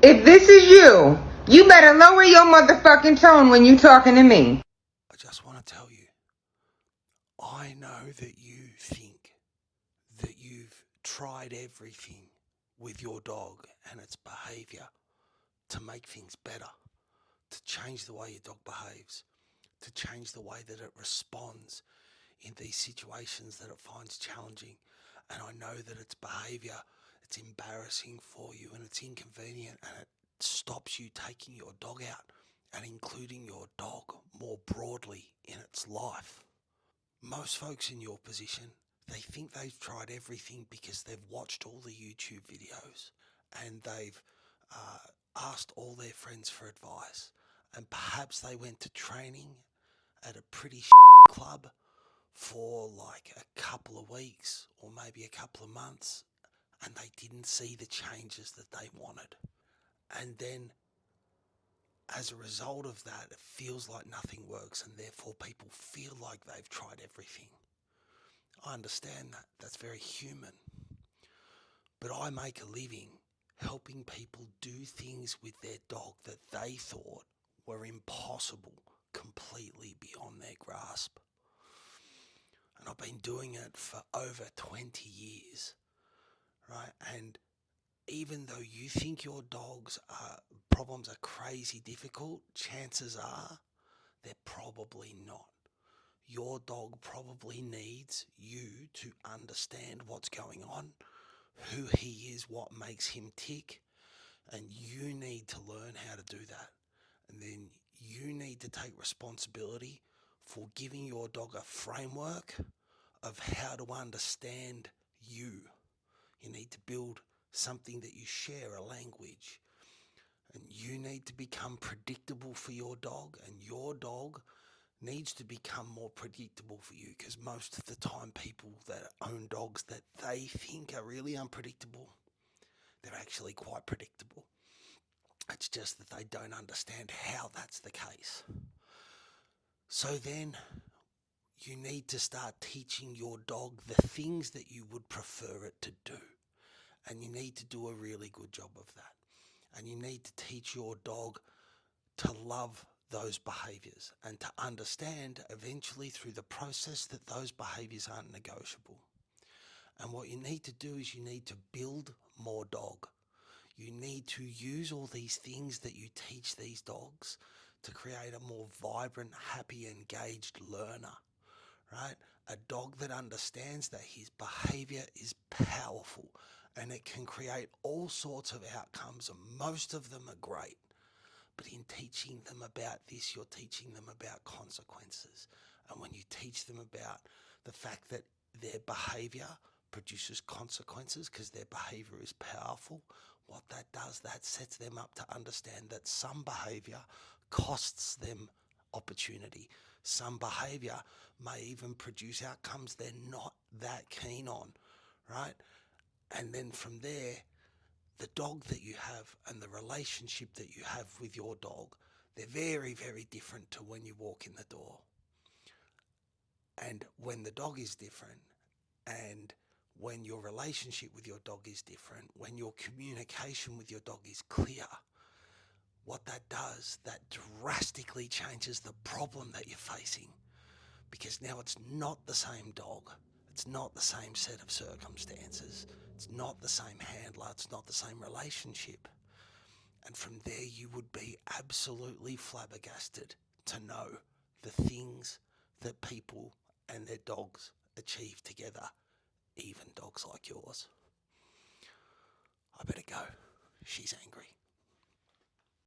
If this is you, you better lower your motherfucking tone when you talking to me. I just want to tell you, I know that you think that you've tried everything with your dog and its behaviour to make things better, to change the way your dog behaves, to change the way that it responds in these situations that it finds challenging. And I know that its behaviour, it's embarrassing for you and it's inconvenient and it stops you taking your dog out and including your dog more broadly in its life. Most folks in your position, they think they've tried everything because they've watched all the YouTube videos and they've asked all their friends for advice, and perhaps they went to training at a pretty club for like a couple of weeks or maybe a couple of months, and they didn't see the changes that they wanted. And then as a result of that, it feels like nothing works, and therefore people feel like they've tried everything. I understand that. That's very human. But I make a living helping people do things with their dog that they thought were impossible, completely beyond their grasp. And I've been doing it for over 20 years, right? And even though you think your dog's problems are crazy difficult, chances are they're probably not. Your dog probably needs you to understand what's going on, who he is, what makes him tick, and you need to learn how to do that. And then you need to take responsibility for giving your dog a framework of how to understand you. You need to build something that you share, a language. And you need to become predictable for your dog, and your dog needs to become more predictable for you, because most of the time people that own dogs that they think are really unpredictable, they're actually quite predictable. It's just that they don't understand how that's the case. So then you need to start teaching your dog the things that you would prefer it to do. And you need to do a really good job of that. And you need to teach your dog to love those behaviours and to understand eventually through the process that those behaviours aren't negotiable. And what you need to do is you need to build more dog. You need to use all these things that you teach these dogs to create a more vibrant, happy, engaged learner, right? A dog that understands that his behaviour is powerful and it can create all sorts of outcomes, and most of them are great. But in teaching them about this, you're teaching them about consequences. And when you teach them about the fact that their behaviour produces consequences because their behaviour is powerful, what that does, that sets them up to understand that some behaviour costs them opportunity. Some behaviour may even produce outcomes they're not that keen on, right? And then from there, the dog that you have and the relationship that you have with your dog, they're very, very different to when you walk in the door. And when the dog is different, and when your relationship with your dog is different, when your communication with your dog is clear, what that does, that drastically changes the problem that you're facing, because now it's not the same dog. It's not the same set of circumstances. It's not the same handler. It's not the same relationship. And from there, you would be absolutely flabbergasted to know the things that people and their dogs achieve together, even dogs like yours. I better go. She's angry.